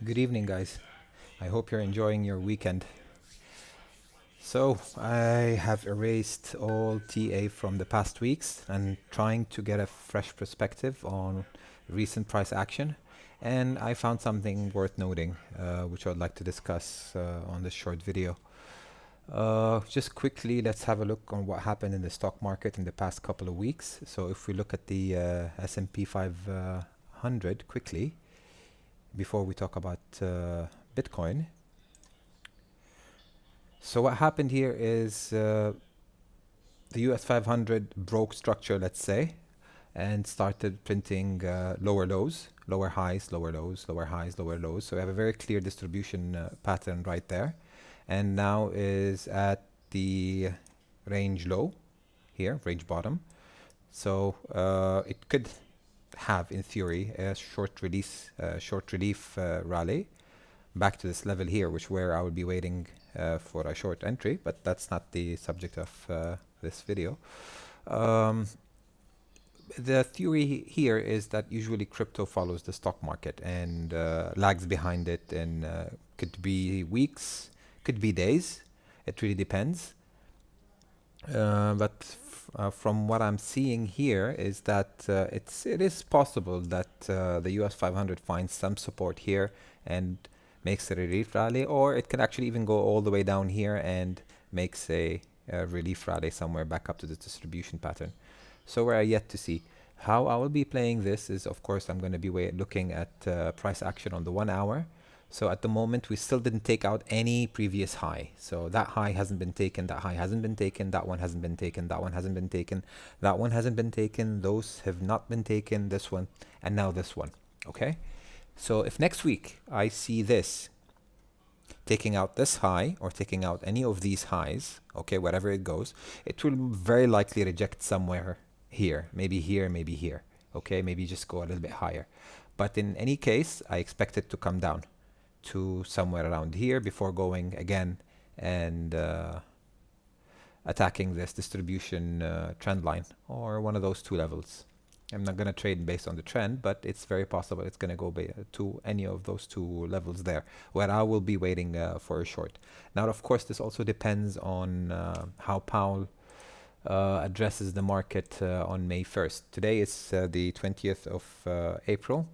Good evening, guys. I hope you're enjoying your weekend. So, I have erased all TA from the past weeks and trying to get a fresh perspective on recent price action. And I found something worth noting, which I'd like to discuss on this short video. Just quickly, let's have a look on what happened in the stock market in the past couple of weeks. So, if we look at the S&P 500 quickly, before we talk about Bitcoin. So what happened here is the US 500 broke structure, let's say, and started printing lower lows, lower highs, lower lows, lower highs, lower lows. So we have a very clear distribution pattern right there. And now is at the range low here, range bottom. So it could have, in theory, a short relief rally back to this level here, which where I would be waiting for a short entry, but that's not the subject of this video. Um, the theory here is that usually crypto follows the stock market and lags behind it, and could be weeks, could be days. It really depends. But from what I'm seeing here is that it is possible that the US 500 finds some support here and makes a relief rally, or it can actually even go all the way down here and makes a relief rally somewhere back up to the distribution pattern. So we're yet to see. How I will be playing this is, of course, I'm going to be looking at price action on the 1 hour. So at the moment, we still didn't take out any previous high. So that high hasn't been taken, that high hasn't been taken, that one hasn't been taken, that one hasn't been taken, that one hasn't been taken, those have not been taken, this one, and now this one. Okay? So if next week I see this taking out this high or taking out any of these highs, okay, wherever it goes, it will very likely reject somewhere here, maybe here, maybe here. Okay, maybe just go a little bit higher. But in any case, I expect it to come down to somewhere around here before going again and attacking this distribution trend line or one of those two levels. I'm not going to trade based on the trend, but it's very possible it's going to go to any of those two levels there, where I will be waiting for a short. Now, of course, this also depends on how Powell addresses the market on May 1st. Today is the 20th of April.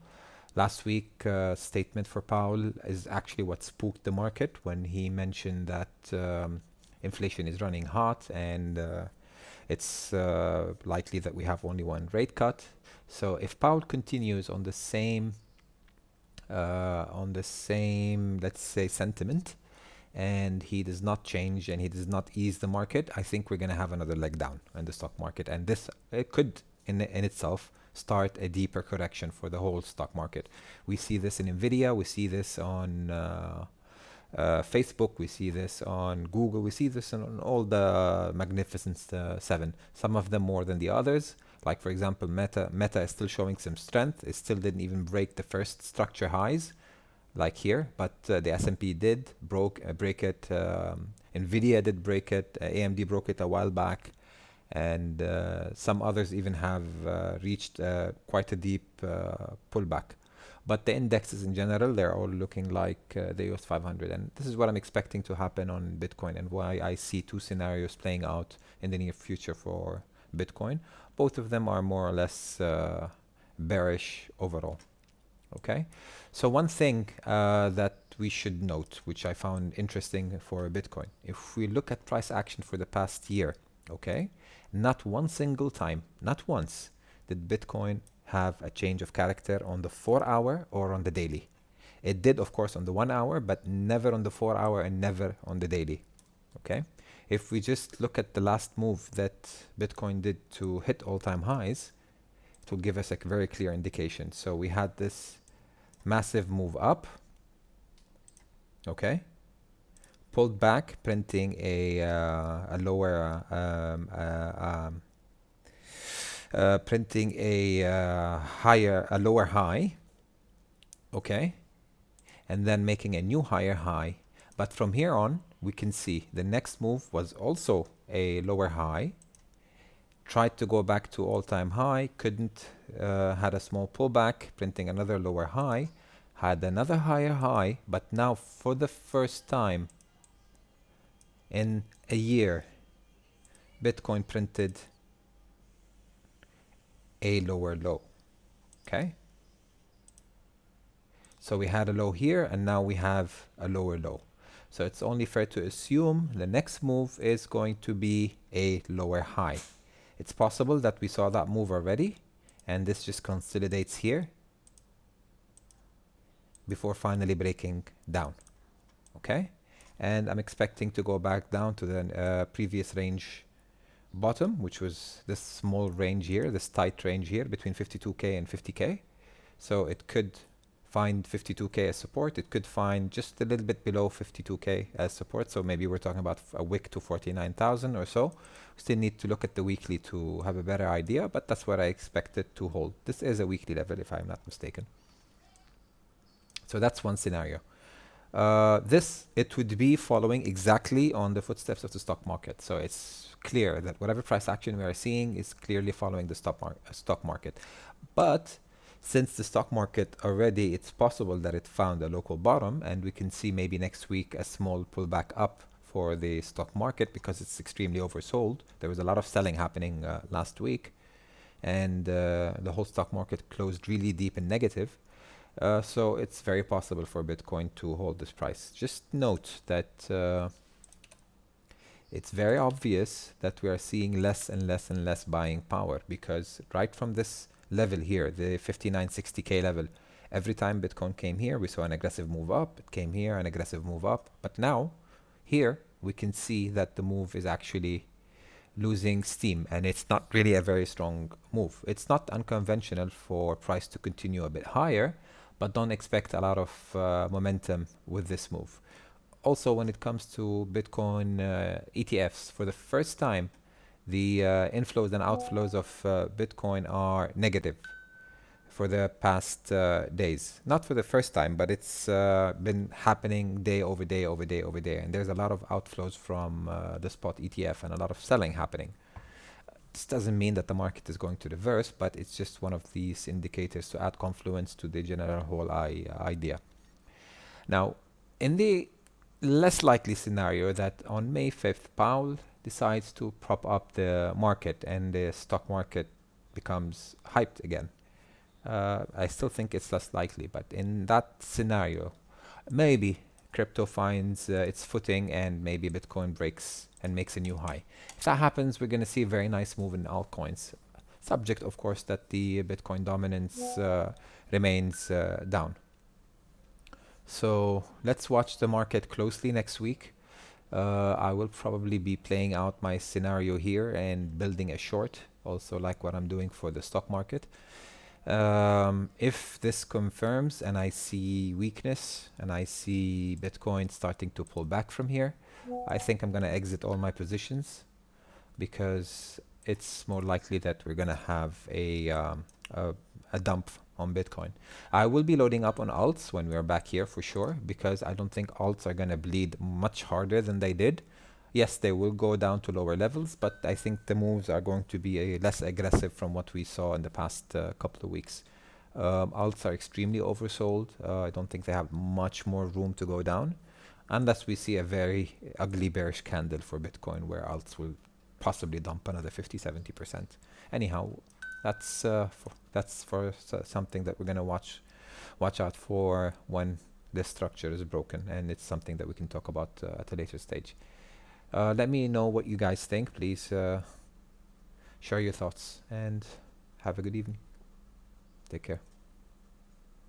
Last week statement for Powell is actually what spooked the market when he mentioned that inflation is running hot and it's likely that we have only one rate cut. So if Powell continues on the same, let's say, sentiment, and he does not change and he does not ease the market, I think we're going to have another leg down in the stock market, and this it could in itself start a deeper correction for the whole stock market. We see this in Nvidia, we see this on Facebook, we see this on Google, we see this on all the Magnificent Seven, some of them more than the others. Like, for example, Meta is still showing some strength. It still didn't even break the first structure highs, like here, but the S&P did break it. Nvidia did break it. AMD broke it a while back, and some others even have reached quite a deep pullback. But the indexes in general, they're all looking like the US 500, and this is what I'm expecting to happen on Bitcoin, and why I see two scenarios playing out in the near future for Bitcoin. Both of them are more or less bearish overall. Okay, so one thing that we should note, which I found interesting for Bitcoin, if we look at price action for the past year, okay, not one single time, not once, did Bitcoin have a change of character on the 4 hour or on the daily. It did, of course, on the 1 hour, but never on the 4 hour and never on the daily. Okay, if we just look at the last move that Bitcoin did to hit all-time highs, it will give us a very clear indication. So we had this massive move up, okay, pulled back, printing a lower printing a lower high, okay, and then making a new higher high. But from here on, we can see the next move was also a lower high, tried to go back to all-time high, couldn't, had a small pullback, printing another lower high, had another higher high, but now for the first time in a year, Bitcoin printed a lower low. Okay? So we had a low here, and now we have a lower low. So it's only fair to assume the next move is going to be a lower high. It's possible that we saw that move already, and this just consolidates here before finally breaking down. Okay? And I'm expecting to go back down to the previous range bottom, which was this small range here, this tight range here between 52K and 50K. So it could find 52K as support. It could find just a little bit below 52K as support. So maybe we're talking about a wick to 49,000 or so. Still need to look at the weekly to have a better idea, but that's what I expected to hold. This is a weekly level, if I'm not mistaken. So that's one scenario. It would be following exactly on the footsteps of the stock market. So it's clear that whatever price action we are seeing is clearly following the stock market. But since the stock market already, it's possible that it found a local bottom, and we can see maybe next week a small pullback up for the stock market because it's extremely oversold. There was a lot of selling happening last week, and the whole stock market closed really deep in negative. So it's very possible for Bitcoin to hold this price. Just note that it's very obvious that we are seeing less and less and less buying power, because right from this level here, the 5960K level, every time Bitcoin came here, we saw an aggressive move up. It came here, an aggressive move up. But now, here, we can see that the move is actually losing steam, and it's not really a very strong move. It's not unconventional for price to continue a bit higher, but don't expect a lot of momentum with this move. Also, when it comes to Bitcoin ETFs, for the first time, the inflows and outflows of Bitcoin are negative for the past days. Not for the first time, but it's been happening day over day over day over day. And there's a lot of outflows from the spot ETF and a lot of selling happening. This doesn't mean that the market is going to reverse, but it's just one of these indicators to add confluence to the general whole idea. Now, in the less likely scenario that on May 5th, Powell decides to prop up the market and the stock market becomes hyped again, I still think it's less likely. But in that scenario, maybe crypto finds its footing, and maybe Bitcoin breaks and makes a new high. If that happens, we're going to see a very nice move in altcoins, subject, of course, that the Bitcoin dominance remains down. So let's watch the market closely next week. I will probably be playing out my scenario here and building a short, also like what I'm doing for the stock market. If this confirms and I see weakness and I see Bitcoin starting to pull back from here, I think I'm going to exit all my positions, because it's more likely that we're going to have a dump on Bitcoin. I will be loading up on alts when we are back here for sure, because I don't think alts are going to bleed much harder than they did. Yes, they will go down to lower levels, but I think the moves are going to be less aggressive from what we saw in the past couple of weeks. Alts are extremely oversold. I don't think they have much more room to go down, unless we see a very ugly bearish candle for Bitcoin, where alts will possibly dump another 50-70%. Anyhow, that's for something that we're going to watch out for when this structure is broken, and it's something that we can talk about at a later stage. Let me know what you guys think. Please share your thoughts, and have a good evening. Take care.